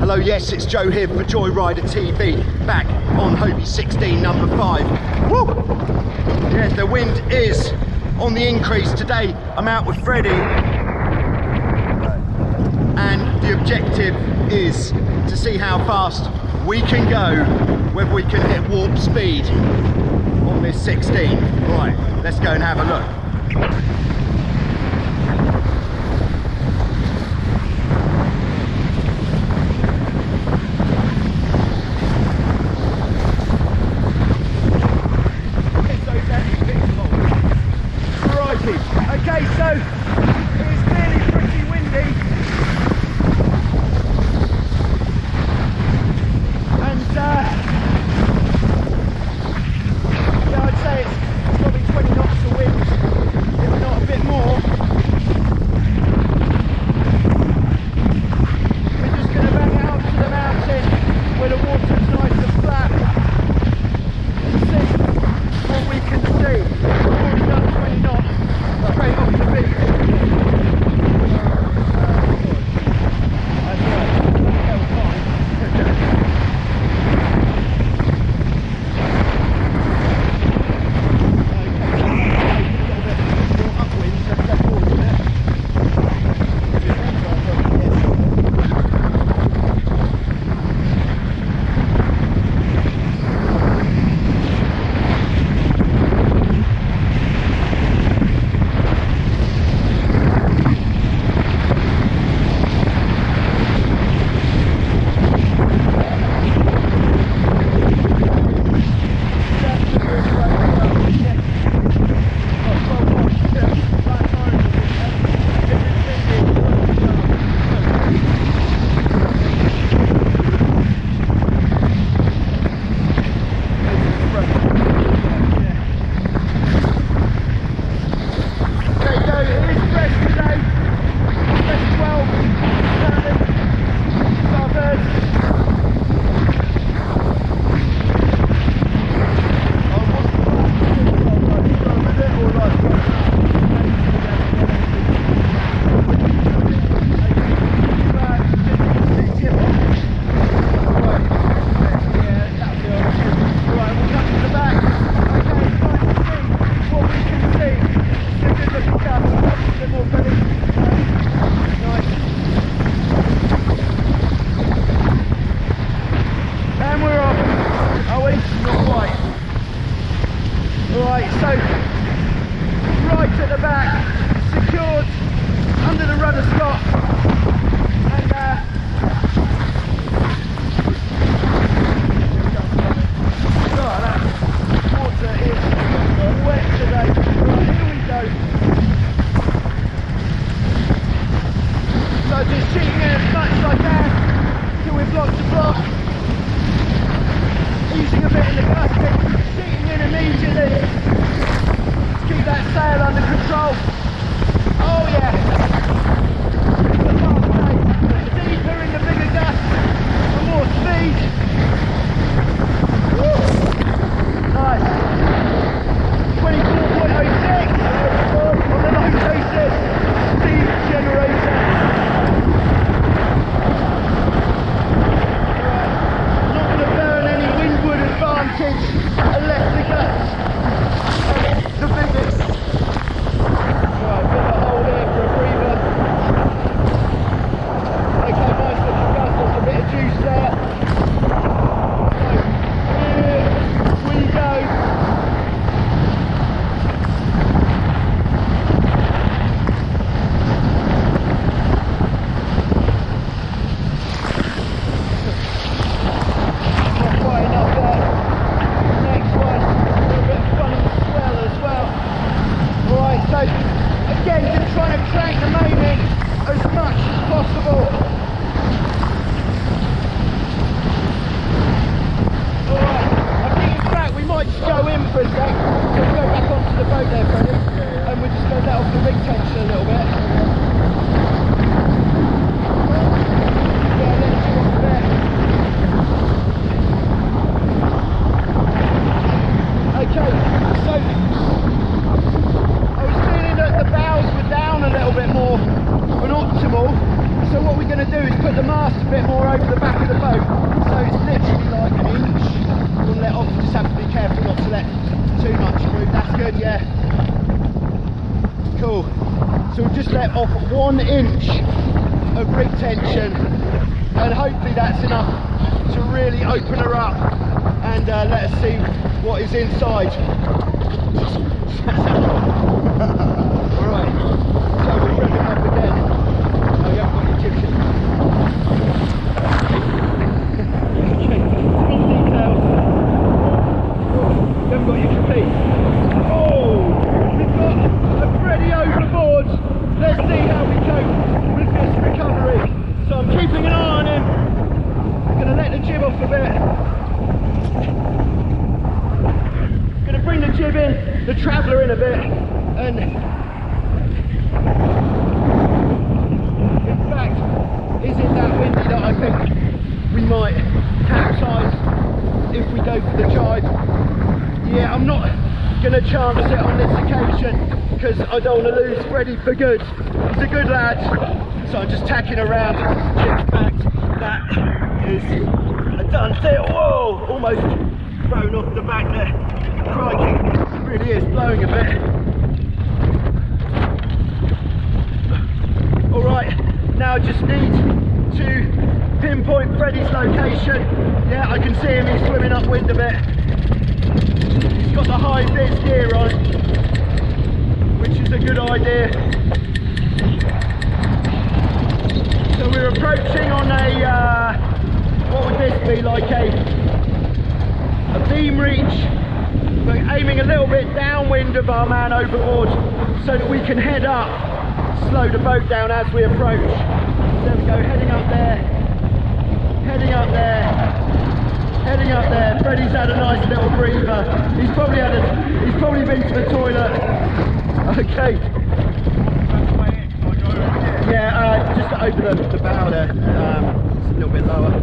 Hello, yes, it's Joe here for Joyrider TV, back on Hobie 16 number 5. Woo! Yes, the wind is on the increase today. I'm out with Freddie, and the objective is to see how fast we can go, whether we can hit warp speed on this 16. Right, let's go and have a look. Okay, so it's clearly pretty windy, and yeah, I'd say it's probably 20 knots of wind, if not a bit more. We're just going to bang out to the mountain where the water's nice and flat and see what we can see. We've already done 20 knots. Straight off the beach. bit more over the back of the boat, so it's literally like an inch. We'll let off, just have to be careful not to let too much move. That's good, yeah. Cool. So we'll just let off 1 inch of rig tension, and hopefully that's enough to really open her up and let us see what is inside. Alright, so we'll rev it up again. Oh, you haven't got your jib sheet. Okay, small details. You haven't got your trapeze. Oh, we've got a Freddy overboard. Let's see how we cope with this recovery. So I'm keeping an eye on him. Gonna let the jib off a bit. Gonna bring the jib in, the traveller in a bit, and in fact, is it that windy that I think we might capsize if we go for the jibe? Yeah, I'm not gonna chance it on this occasion because I don't want to lose Freddy for good. He's a good lad, so I'm just tacking around. In fact, that is a done deal. Whoa, almost thrown off the back there. Crikey, it really is blowing a bit. Alright, now I just need to pinpoint Freddy's location. Yeah, I can see him, he's swimming upwind a bit. He's got the high vis gear on, which is a good idea. So we're approaching on a, what would this be, like a beam reach. We're aiming a little bit downwind of our man overboard so that we can head up, slow the boat down as we approach. There we go, heading up there, heading up there, heading up there. Freddy's had a nice little breather. He's probably been to the toilet. Okay. Yeah, just over the bow there. Just a little bit lower.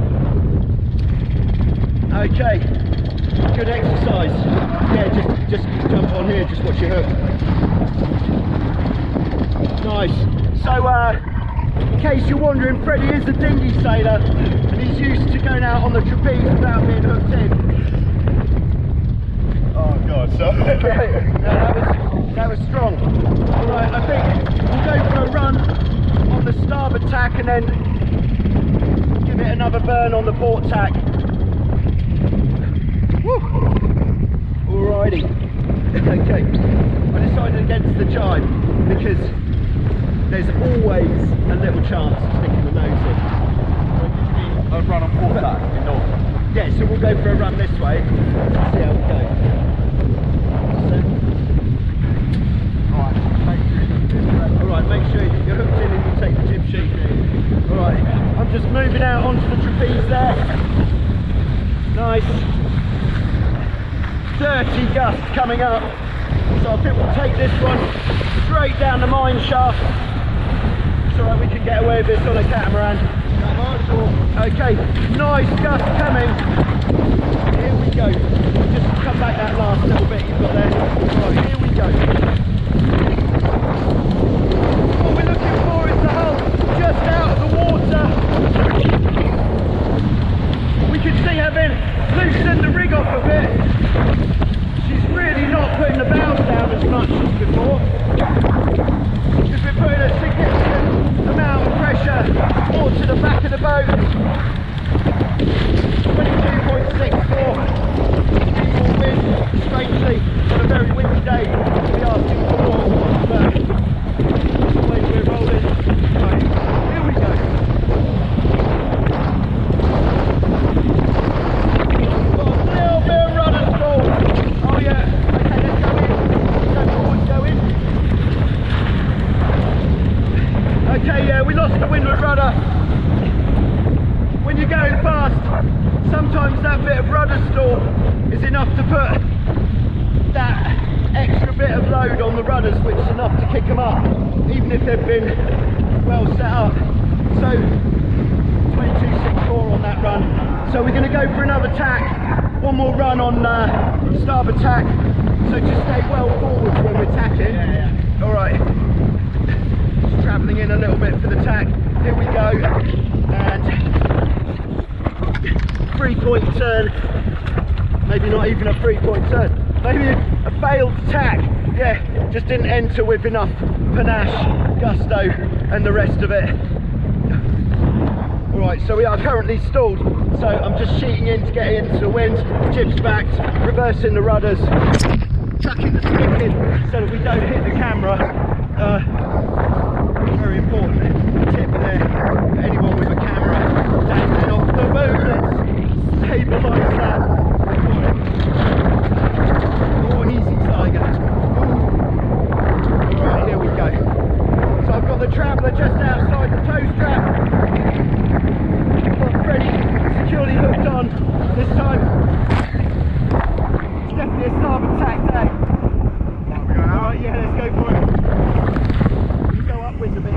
Okay. Good exercise. Yeah, just jump on here, just watch your hook. Nice. So, in case you're wondering, Freddy is a dinghy sailor and he's used to going out on the trapeze without being hooked in. Oh god, so Okay, no, that was strong. Alright, I think we'll go for a run on the starboard tack and then give it another burn on the port tack. Woo. Alrighty. Okay. I decided against the jibe because there's always a little chance of sticking the nose in. a run on port tack in north. Yeah, so we'll go for a run this way. See how we go. Alright, make sure you're hooked in and you take the jib sheet. Alright, I'm just moving out onto the trapeze there. Nice. Dirty gust coming up. So I think we'll take this one straight down the mine shaft. So that we can get away with this on a catamaran. Okay, nice gust coming. Here we go. Just come back that last little bit you've got there. Right, here we go. What we're looking for is the hull just out of the water. We can see her then loosen the rig off a bit. She's really not putting the bows down as much as before. Because we're putting a significant amount of pressure more to the back of the boat. 22.64 wind, strangely, on a very windy day. We are asking for more, but the way we're rolling. Right, here we go. Got a little bit of rudder stall. Oh yeah, okay, let's go in. Go forward, go in. Okay, yeah, we lost the windward rudder. When you're going fast, sometimes that bit of rudder stall is enough to put that extra bit of load on the rudders, which is enough to kick them up, even if they've been well set up. So 22.64 on that run. So we're going to go for another tack, one more run on starboard tack. So just stay well forward when we're tacking. All right. Just travelling in a little bit for the tack. Here we go. And 3-point turn, maybe not even a 3-point turn, maybe a failed tack. Yeah, just didn't enter with enough panache, gusto and the rest of it. Alright, so we are currently stalled, so I'm just sheeting in to get into the wind, jibs back, reversing the rudders, chucking the stick in so that we don't hit the camera. Very important tip there for anyone with a camera, dangling off the boom. Let's stabilise that. Oh, easy tiger. Alright, here we go. So I've got the traveller just outside the tow strap. Got Freddy securely hooked on this time. It's definitely a starboard tack day. Alright, yeah, let's go for it. You go upwind a bit.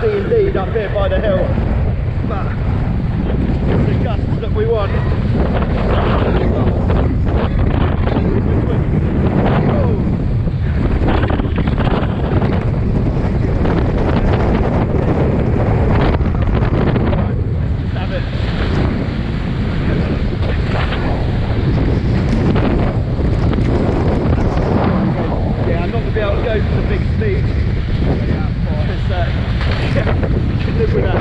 Indeed up here by the hill, but it's the gusts that we want. Have it. Yeah, I'm not going to be able to go for the big speed. You can live with that.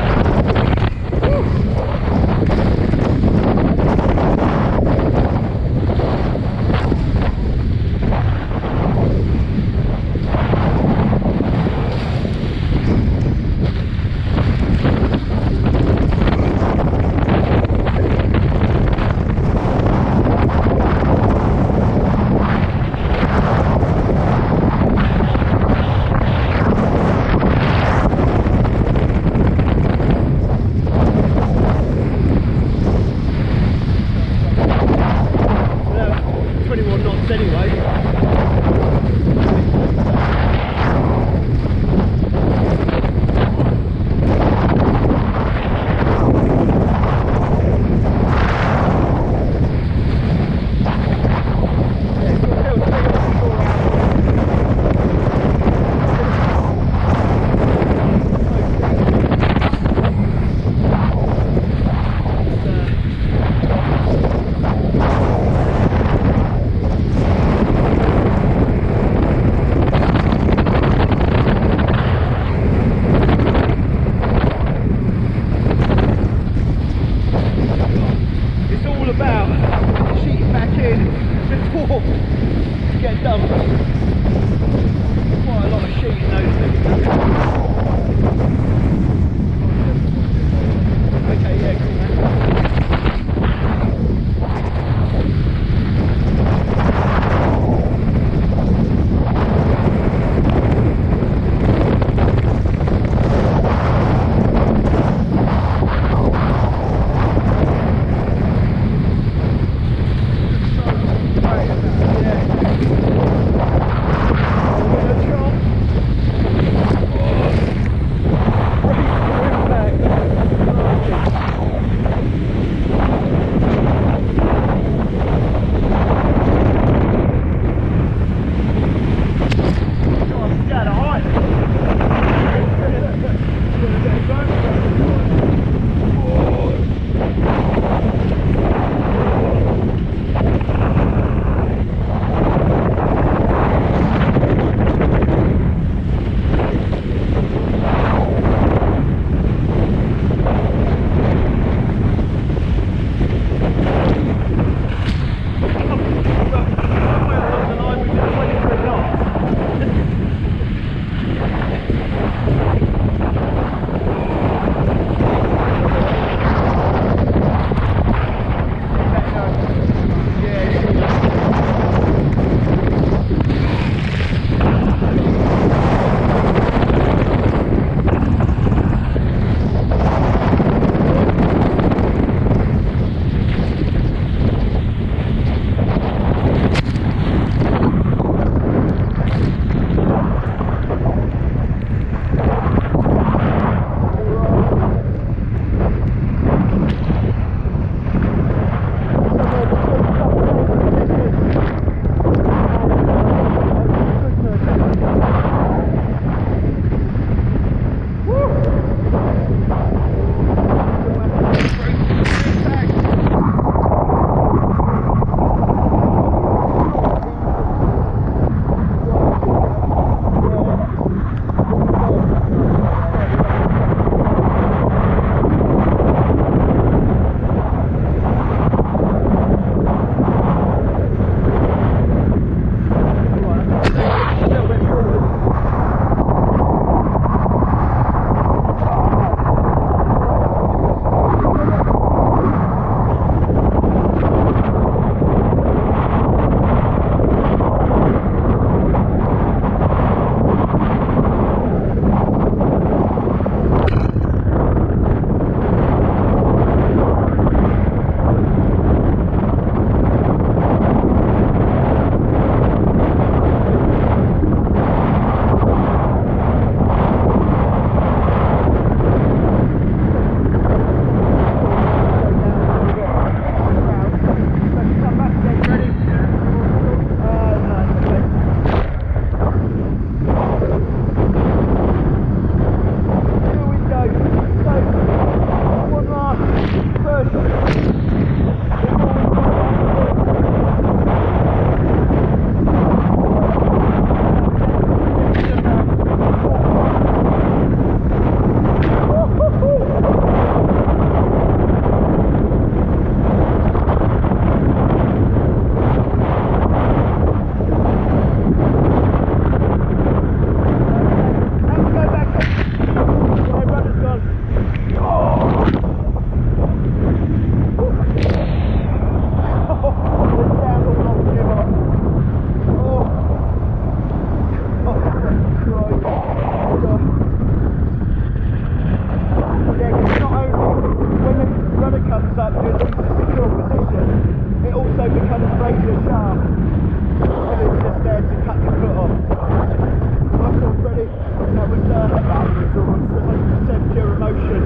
kind of razor sharp, and it's just there to cut your foot off. Nice one, Freddie. That was almost 100% pure emotion.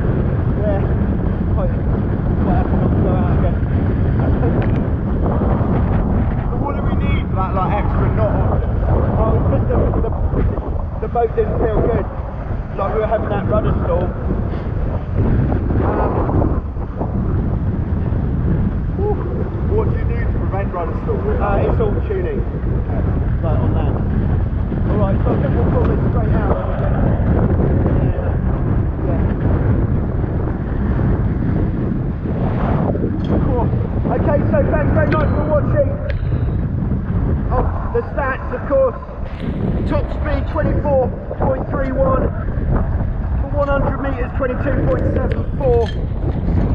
Yeah, quite happy not to go out again. So what do we need for that like extra knot on it? Oh, it's just the boat didn't feel good. Like we were having that rudder stall. What do you do to prevent rudder stall? It's all tuning, like on that. Alright, so I think we'll pull this straight out. Cool. Okay, so thanks very much for watching. Oh, the stats, of course. Top speed 24.31. For 100 metres, 22.74.